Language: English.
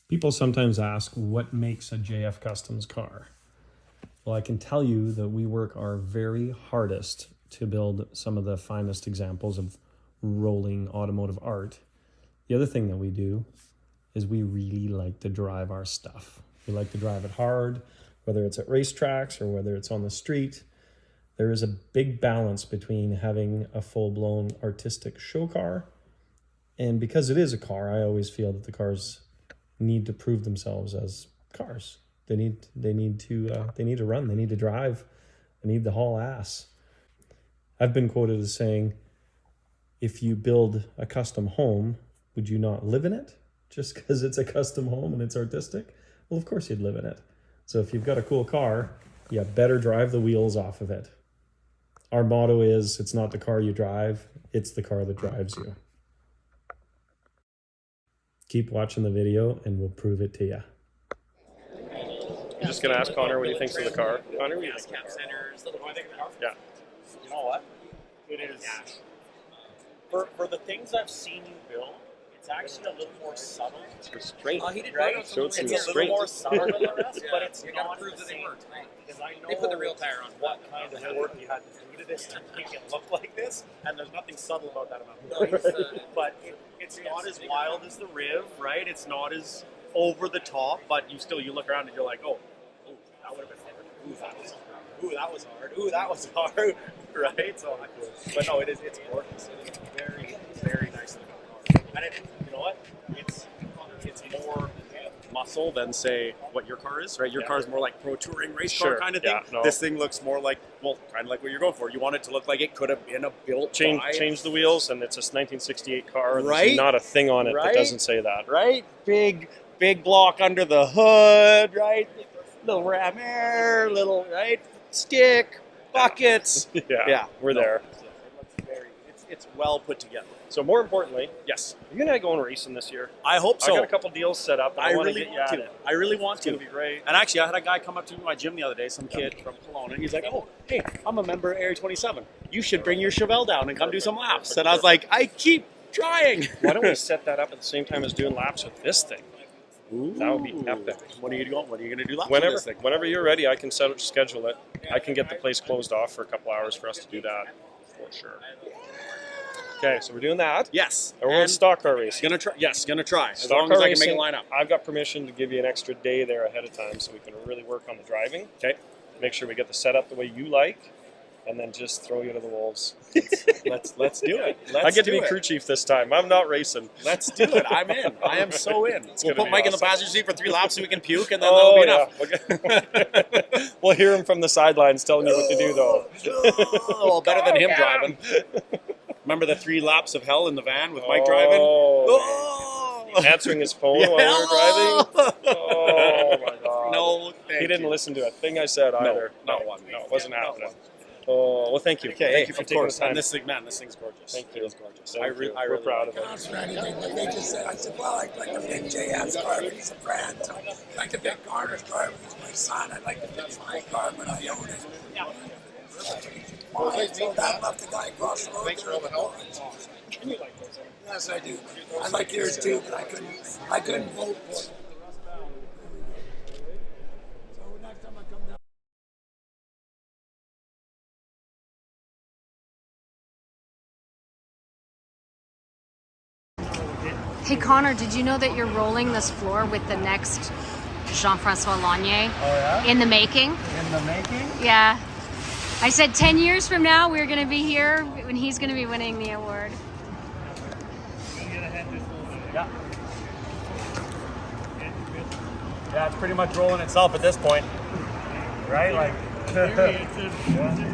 People sometimes ask what makes a JF Customs car. Well, I can tell you that we work our very hardest to build some of the finest examples of rolling automotive art. The other thing that we do is we really like to drive our stuff. We like to drive it hard, whether it's at racetracks or whether it's on the street. There is a big balance between having a full-blown artistic show car, and because it is a car, I always feel that the cars need to prove themselves as cars. They need to run, they need to drive, they need to haul ass. I've been quoted as saying, if you build a custom home, would you not live in it just because it's a custom home and it's artistic? Well, of course you'd live in it. So if you've got a cool car, you better drive the wheels off of it. Our motto is, it's not the car you drive, it's the car that drives you. Keep watching the video and we'll prove it to you. I'm just going to ask Connor what he thinks of the car. Connor, what do you think? Cap centers, what do I think of the car? Yeah. You know what? It is, for the things I've seen you build, it's actually a little more subtle. It's restraint. Right? Showed some It's a restraint. little more subtle than the rest, but it's You gotta not prove the that they same. worked. Because I know They put the real tire on. what kind of work you had to do to this to make it look like this, and there's nothing subtle about that amount. No, he's, But it's not as wild as the Riv, right? It's not as over the top, but you look around and you're like, oh, that would have been hard. Ooh, that was hard. Ooh, that was hard. Ooh, that was hard. Right? So, but no, it's gorgeous. It's very, very nice looking car. And you know what? It's more muscle than, say, what your car is, right? Your car is more like pro touring race car kind of thing. Yeah, no. This thing looks more like, well, kind of like what you're going for. You want it to look like it could have been a built Change the wheels, and it's a 1968 car. And Right? There's not a thing on it that Right? doesn't say that. right? Big block under the hood, right? Little ram air, little, right? Stick, buckets. Yeah, we're there. It's well put together. So more importantly, Yes, you're going to go racing this year. I hope so. I got a couple deals set up, and I want to really get you want at to. it. I really want It's going to. to be great. And actually, I had a guy come up to my gym the other day, some kid from Kelowna, and he's like, oh, hey, I'm a member of Area 27. You should bring your Chevelle down and come do some laps. And I was like, I keep trying. Why don't we set that up at the same time as doing laps with this thing? That would be epic. What are you going to do laps with Whenever, this thing? whenever you're ready, I can schedule it. I can get the place closed off for a couple hours for us to do that, for sure. Okay, so we're doing that. Yes. And we're going stock car racing. Gonna try. Yes, gonna try. As Stock long car as I can racing, make it line up. I've got permission to give you an extra day there ahead of time so we can really work on the driving. Okay. Make sure we get the setup the way you like, and then just throw you to the wolves. Let's do it. I get to be crew chief this time. I'm not racing. Let's do it. I'm in. I am so in. We'll gonna put be Mike in the awesome. passenger seat for 3 laps so we can puke, and then that'll be enough. Okay. We'll hear him from the sidelines telling you what to do, though. Well, better than him Get driving. Remember the 3 laps of hell in the van with Mike driving? Oh, answering his phone while we were driving? Oh, my God. No, thank He didn't you. listen to a thing I said either. not one. No, it wasn't Not happening. one. Oh, well, thank you. Okay, Thank you for taking the time. And this thing's gorgeous. Thank you. It is gorgeous. Thank you. I We're really proud like of it. Counts for anything, but they just said, I said, well, I'd like to pick JF's car, but he's a friend. So I'd like to pick Garner's car, but he's my son. I'd like to pick my car, but I own it. So that left the guy across the road. Thanks for all the help. Yes, I do. I like yours too, but I couldn't vote for it. So next time I come down. Hey Connor, did you know that you're rolling this floor with the next Jean-Francois Launier? Oh yeah? In the making? In the making? Yeah. I said 10 years from now we're going to be here when he's going to be winning the award. Yeah. Yeah, it's pretty much rolling itself at this point. Right? Like, yeah.